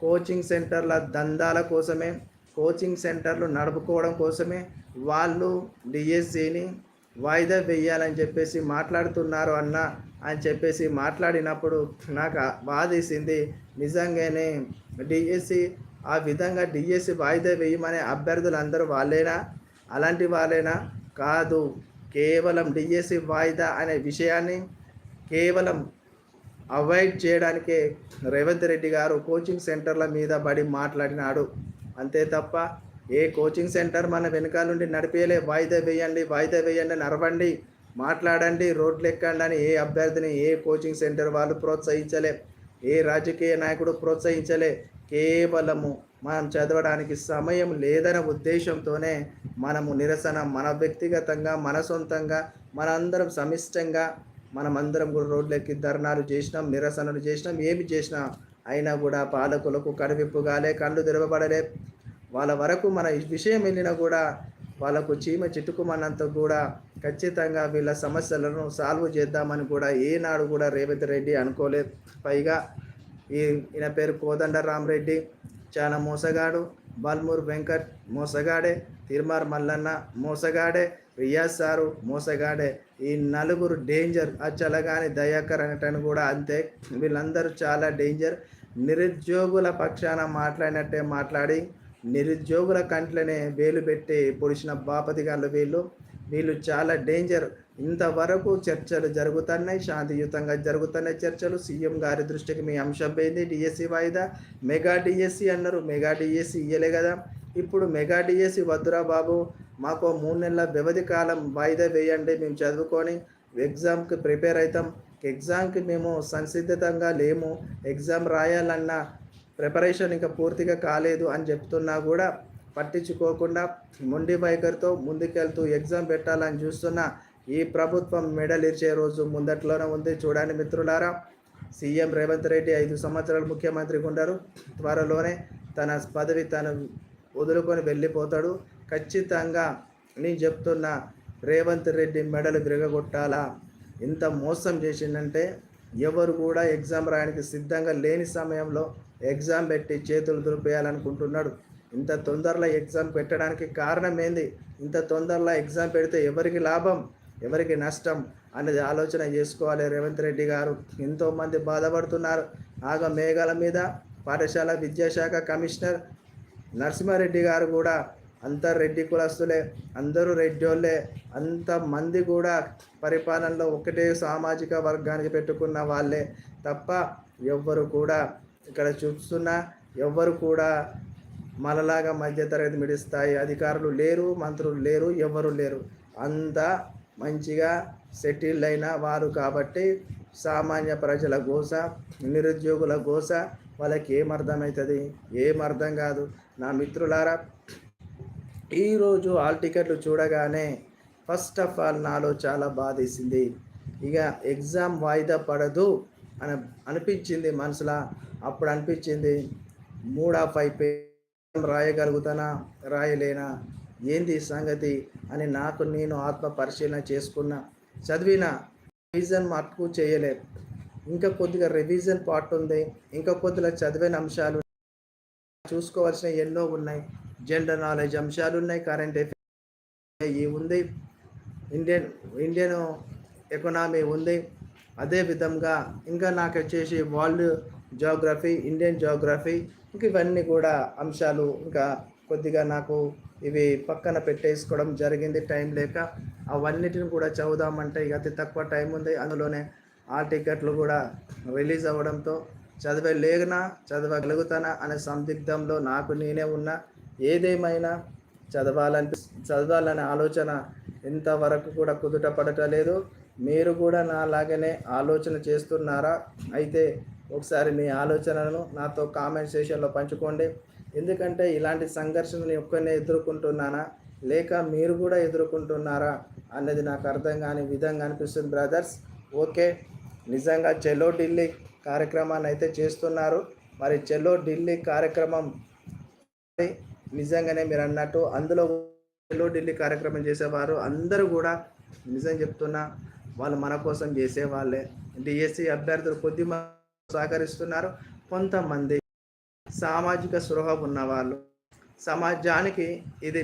Coaching సెంటర్ల దందాల కోసమే, coaching సెంటర్లు నడుపుకోవడం కోసమే వాళ్ళు డిఎస్సిని వాయిదా వేయాలని చెప్పేసి మాట్లాడుతున్నారు అన్న అని చెప్పేసి మాట్లాడినప్పుడు నాకు బాధేసింది. నిజంగానే డిఎస్సి ఆ విధంగా డిఎస్సి వాయిదా వేయమనే అభ్యర్థులందరూ వాళ్ళేనా? అలాంటి వాళ్ళేనా? కాదు. కేవలం డిఎస్సి వాయిదా అనే విషయాన్ని కేవలం అవాయిడ్ చేయడానికే రేవంత్ రెడ్డి గారు కోచింగ్ సెంటర్ల మీద పడి మాట్లాడినాడు. అంతే తప్ప ఏ కోచింగ్ సెంటర్ మన వెనకాల నుండి నడిపేయలే. వాయిదా వేయండి, వాయిదా వేయండి అని అరవండి, మాట్లాడండి, రోడ్లు ఎక్కండి అని ఏ అభ్యర్థిని ఏ కోచింగ్ సెంటర్ వాళ్ళు ప్రోత్సహించలే, ఏ రాజకీయ నాయకుడు ప్రోత్సహించలే. కేవలము మనం చదవడానికి సమయం లేదనే ఉద్దేశంతోనే మనము నిరసన మన వ్యక్తిగతంగా మన సొంతంగా మనందరం సమిష్టంగా మనమందరం కూడా రోడ్లెక్కి ధర్నాలు చేసినాం, నిరసనలు చేసినాం, ఏమి చేసినా అయినా కూడా పాలకులకు కనువిప్పు కాలే, కళ్ళు తెరవబడలే. వాళ్ళ వరకు మన విషయం వెళ్ళినా కూడా వాళ్ళకు చీమ చిట్టుకుమన్నంత కూడా ఖచ్చితంగా వీళ్ళ సమస్యలను సాల్వ్ చేద్దామని కూడా ఏనాడు కూడా రేవంత్ రెడ్డి అనుకోలేదు. పైగా ఈయన పేరు కోదండరామరెడ్డి చాలా మోసగాడు, బల్మూర్ వెంకట్ మోసగాడే, తిరుమార్ మల్లన్న మోసగాడే, రియాజ్ సారు మోసగాడే. ఈ నలుగురు డేంజర్. అచ్చలగాని దయాకర్ అనటను కూడా అంతే. వీళ్ళందరూ చాలా డేంజర్. నిరుద్యోగుల పక్షాన మాట్లాడినట్టే మాట్లాడి నిరుద్యోగుల కంట్లోనే వేలు పెట్టి పొడిచిన బాపతిగాళ్ళు వీళ్ళు చాలా డేంజర్. ఇంతవరకు చర్చలు జరుగుతున్నాయి, శాంతియుతంగా జరుగుతున్నాయి చర్చలు. సీఎం గారి దృష్టికి మీ అంశం పోయింది, డిఎస్సి వాయిదా. మెగా డిఎస్సి అన్నారు, మెగా డిఎస్సి ఇయ్యలే కదా. ఇప్పుడు మెగా డిఎస్సి వద్దురా బాబు, మాకు 3 నెలల వ్యవధి కాలం వాయిదా వేయండి, మేము చదువుకొని ఎగ్జామ్కి ప్రిపేర్ అవుతాం. ఎగ్జామ్కి మేము సంసిద్ధంగా లేము, ఎగ్జామ్ రాయాలన్న ప్రిపరేషన్ ఇంకా పూర్తిగా కాలేదు అని చెప్తున్నా కూడా పట్టించుకోకుండా మొండి వైఖరితో ముందుకెళ్తూ ఎగ్జామ్ పెట్టాలని చూస్తున్న ఈ ప్రభుత్వం మెడల్ ఇచ్చే రోజు ముందట్లోనే ఉంది. చూడండి మిత్రులారా, సీఎం రేవంత్ రెడ్డి 5 సంవత్సరాలు ముఖ్యమంత్రిగా ఉండరు. త్వరలోనే తన పదవి తను వదులుకొని వెళ్ళిపోతాడు. ఖచ్చితంగా నేను చెప్తున్నా, రేవంత్ రెడ్డి మెడలు విరగొట్టాలా. ఇంత మోసం చేసిందంటే ఎవరు కూడా ఎగ్జామ్ రాయడానికి సిద్ధంగా లేని సమయంలో ఎగ్జామ్ పెట్టి చేతులు దులిపేయాలనుకుంటున్నాడు. ఇంత తొందరలో ఎగ్జామ్ పెట్టడానికి కారణం ఏంది? ఇంత తొందరలో ఎగ్జామ్ పెడితే ఎవరికి లాభం, ఎవరికి నష్టం అనేది ఆలోచన చేసుకోవాలి రేవంత్ రెడ్డి గారు. ఎంతోమంది బాధపడుతున్నారు. ఆగ మేఘాల మీద పాఠశాల విద్యాశాఖ కమిషనర్ నరసింహారెడ్డి గారు కూడా అంతా రెడ్డి కులస్తులే, అందరూ రెడ్డోళ్ళే, అంతమంది కూడా పరిపాలనలో ఒకటే సామాజిక వర్గానికి పెట్టుకున్న వాళ్ళే తప్ప ఎవ్వరు కూడా ఇక్కడ చూస్తున్నా ఎవ్వరు కూడా మనలాగా మధ్యతరగతి మిడిల్ స్థాయి అధికారులు లేరు, మంత్రులు లేరు, ఎవరు లేరు. అంతా మంచిగా సెటిల్ అయిన వారు కాబట్టి సామాన్య ప్రజల గోస, నిరుద్యోగుల గోస వాళ్ళకి ఏమర్థమవుతుంది? ఏమర్థం కాదు. నా మిత్రులారా, ఈరోజు హాల్ టికెట్లు చూడగానే ఫస్ట్ ఆఫ్ ఆల్ నాలో చాలా బాధేసింది. ఇక ఎగ్జామ్ వాయిదా పడదు అని అనిపించింది మనసులో. అప్పుడు అనిపించింది 3/5 రాయగలుగుతానా, రాయలేనా, ఏంది సంగతి అని నాకు నేను ఆత్మ పరిశీలన చేసుకున్నా. చదివిన రివిజన్ మటుకు చేయలేదు. ఇంకా కొద్దిగా రివిజన్ పార్ట్ ఉంది, ఇంకా కొద్దిగా చదివిన అంశాలు చూసుకోవాల్సిన ఎన్నో ఉన్నాయి. జనరల్ నాలెడ్జ్ అంశాలు ఉన్నాయి, కరెంట్ అఫైర్స్ ఉంది, ఇండియన్ ఎకనామీ ఉంది. అదే విధంగా ఇంకా నాకు వచ్చేసి వరల్డ్ జాగ్రఫీ, ఇండియన్ జాగ్రఫీ, ఇంక ఇవన్నీ కూడా అంశాలు ఇంకా కొద్దిగా నాకు ఇవి పక్కన పెట్టేసుకోవడం జరిగింది టైం లేక. అవన్నిటిని కూడా చదువుదామంటే ఇక అతి తక్కువ టైం ఉంది. అందులోనే ఆ టికెట్లు కూడా రిలీజ్ అవ్వడంతో చదవగలుగుతానా అనే సందిగ్ధంలో నాకు నేనే ఉన్నా. ఏదేమైనా చదవాలనే ఆలోచన ఎంతవరకు కూడా కుదుట పడటలేదు. మీరు కూడా నాలాగనే ఆలోచన చేస్తున్నారా? అయితే ఒకసారి మీ ఆలోచనలను నాతో కామెంట్ సెక్షన్లో పంచుకోండి. ఎందుకంటే ఇలాంటి సంఘర్షణను ఒక్కనే ఎదుర్కొంటున్నానా, లేక మీరు కూడా ఎదుర్కొంటున్నారా అన్నది నాకు అర్థం కాని విధంగా అనిపిస్తుంది బ్రదర్స్. ఓకే, నిజంగా చలో ఢిల్లీ కార్యక్రమాన్ని అయితే చేస్తున్నారు. మరి చలో ఢిల్లీ కార్యక్రమం నిజంగానే మీరు అన్నట్టు అందులో చలో ఢిల్లీ కార్యక్రమం చేసేవారు అందరూ కూడా నిజం చెప్తున్నా వాళ్ళు మన కోసం చేసేవాళ్ళే. డిఎస్సి అభ్యర్థులు కొద్దిమంది సహకరిస్తున్నారు, కొంతమంది సామాజిక స్పృహ ఉన్నవాళ్ళు. సమాజానికి ఇది